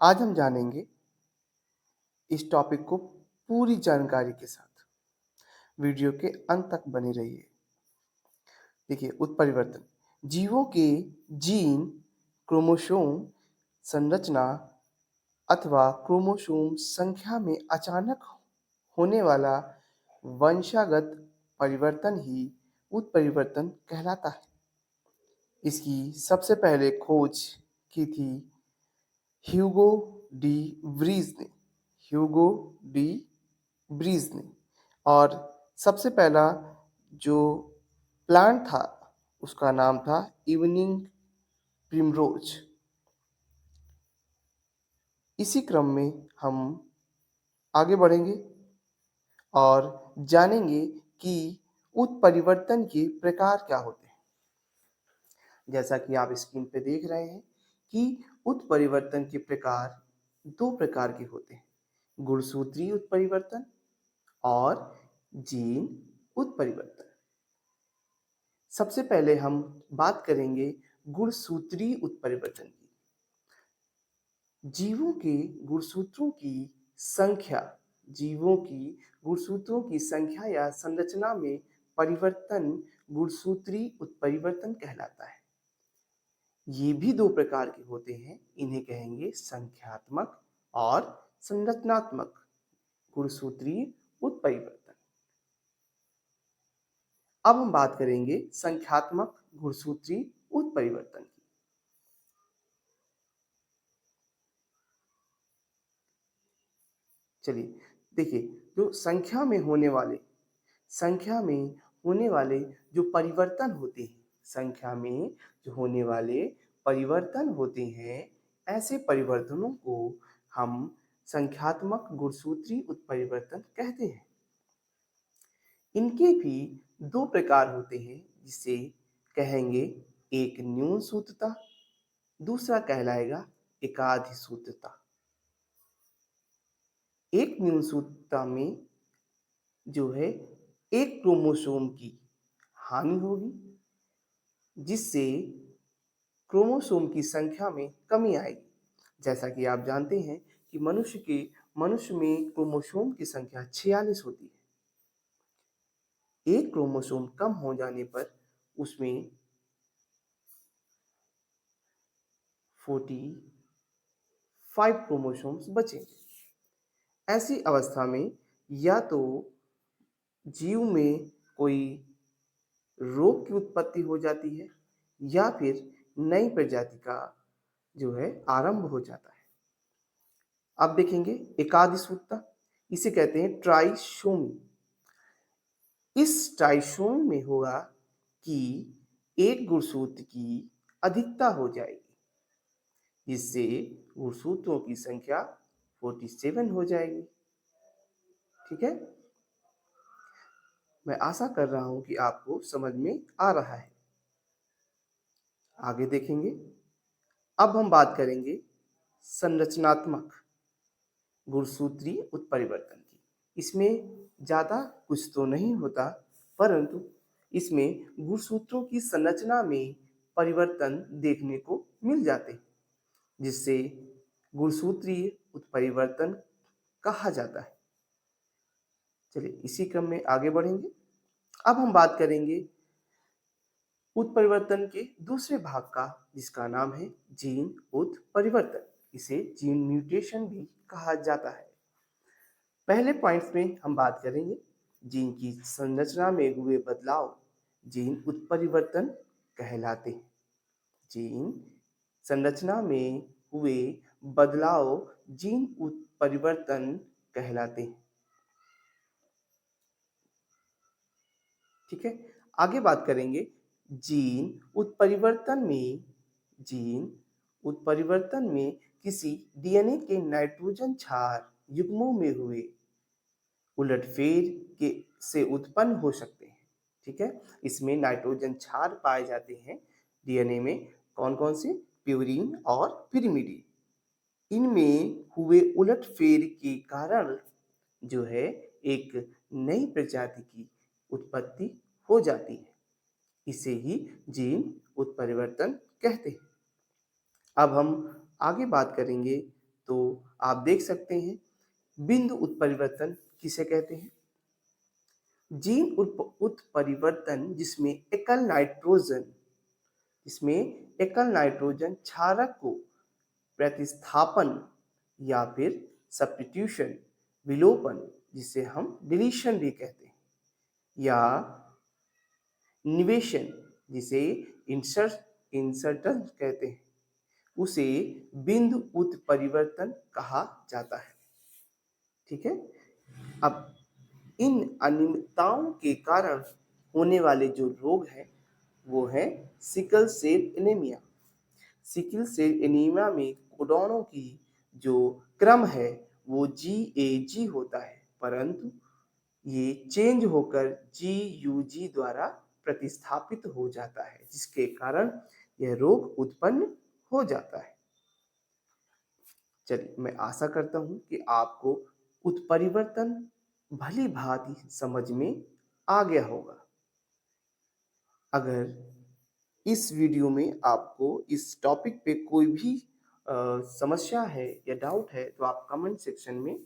आज हम जानेंगे इस टॉपिक को पूरी जानकारी के साथ। वीडियो के अंत तक बने रहिए। देखिए, उत्परिवर्तन जीवों के जीन, क्रोमोसोम संरचना अथवा क्रोमोसोम संख्या में अचानक होने वाला वंशागत परिवर्तन ही उत्परिवर्तन कहलाता है। इसकी सबसे पहले खोज की थी ह्यूगो डी व्रीज ने ह्यूगो डी व्रीज ने और सबसे पहला जो प्लांट था उसका नाम था इवनिंग प्रिमरोज। इसी क्रम में हम आगे बढ़ेंगे और जानेंगे कि उत्परिवर्तन के प्रकार क्या होते हैं। जैसा कि आप स्क्रीन पे देख रहे हैं कि उत्परिवर्तन के प्रकार दो प्रकार के होते हैं, गुणसूत्रीय उत्परिवर्तन और जीन उत्परिवर्तन। सबसे पहले हम बात करेंगे गुणसूत्रीय उत्परिवर्तन की। जीवों के गुणसूत्रों की संख्या या संरचना में परिवर्तन गुणसूत्रीय उत्परिवर्तन कहलाता है। ये भी दो प्रकार के होते हैं, इन्हें कहेंगे संख्यात्मक और संरचनात्मक गुणसूत्रीय उत्परिवर्तन। अब हम बात करेंगे संख्यात्मक गुणसूत्रीय उत्परिवर्तन की। चलिए देखिए, जो संख्या में होने वाले जो परिवर्तन होते हैं, ऐसे परिवर्तनों को हम संख्यात्मक गुणसूत्रीय उत्परिवर्तन कहते हैं। इनके भी दो प्रकार होते हैं, जिसे कहेंगे एक न्यून सूत्रता, दूसरा कहलाएगा एकाधिसूत्रता। एक न्यून सूत्रता में जो है एक क्रोमोसोम की हानि होगी, जिससे क्रोमोसोम की संख्या में कमी आएगी। जैसा कि आप जानते हैं कि मनुष्य में क्रोमोसोम की संख्या 46 होती है। एक क्रोमोसोम कम हो जाने पर उसमें 45 क्रोमोसोम्स बचेंगे। ऐसी अवस्था में या तो जीव में कोई रोग की उत्पत्ति हो जाती है या फिर नई प्रजाति का जो है आरंभ हो जाता है। अब देखेंगे एकाधिसूत्रता, इसे कहते हैं ट्राइसोमी। इस ट्राइसोमी में होगा कि एक गुणसूत्र की अधिकता हो जाएगी, जिससे गुणसूत्रों की संख्या 47 हो जाएगी। ठीक है, मैं आशा कर रहा हूं कि आपको समझ में आ रहा है। आगे देखेंगे। अब हम बात करेंगे संरचनात्मक गुणसूत्रीय उत्परिवर्तन की। इसमें ज़्यादा कुछ तो नहीं होता, परंतु इसमें गुणसूत्रों की संरचना में परिवर्तन देखने को मिल जाते हैं, जिससे गुणसूत्रीय उत्परिवर्तन कहा जाता है। चलिए इसी क्रम में आगे बढ़ेंगे। अब हम बात करेंगे उत्परिवर्तन के दूसरे भाग का, जिसका नाम है जीन उत्परिवर्तन। इसे जीन म्यूटेशन भी कहा जाता है। पहले पॉइंट्स में हम बात करेंगे जीन की संरचना में हुए बदलाव जीन उत्परिवर्तन कहलाते हैं। जीन संरचना में हुए बदलाव जीन उत्परिवर्तन कहलाते हैं। ठीक है, आगे बात करेंगे जीन उत्परिवर्तन में किसी डीएनए के नाइट्रोजन क्षार युग्मों में हुए उलटफेर के से उत्पन्न हो सकते हैं। ठीक है, इसमें नाइट्रोजन क्षार पाए जाते हैं डीएनए में। कौन कौन से? प्यूरीन और पिरिमिडीन। इनमें हुए उलटफेर के कारण जो है एक नई प्रजाति की उत्पत्ति हो जाती है। इसे ही जीन उत्परिवर्तन कहते हैं। अब हम आगे बात करेंगे तो आप देख सकते हैं बिंदु उत्परिवर्तन किसे कहते हैं। जीन उत्परिवर्तन जिसमें एकल नाइट्रोजन क्षारक को प्रतिस्थापन या फिर सब्स्टिट्यूशन विलोपन, जिसे हम डिलीशन भी कहते हैं, या निवेशन जिसे इंसर्टन कहते हैं, उसे बिंदु उत्परिवर्तन कहा जाता है। ठीक है। अब इन अनियमितताओं के कारण होने वाले जो रोग हैं वो है sickle cell anaemia. Sickle cell anaemia में कोडोनों की जो क्रम है वो GAG होता है, परंतु ये चेंज होकर GUG द्वारा प्रतिस्थापित हो जाता है, जिसके कारण यह रोग उत्पन्न हो जाता है। चलिए, मैं आशा करता हूं कि आपको उत्परिवर्तन भली भांति समझ में आ गया होगा। अगर इस वीडियो में आपको इस टॉपिक पे कोई भी समस्या है या डाउट है तो आप कमेंट सेक्शन में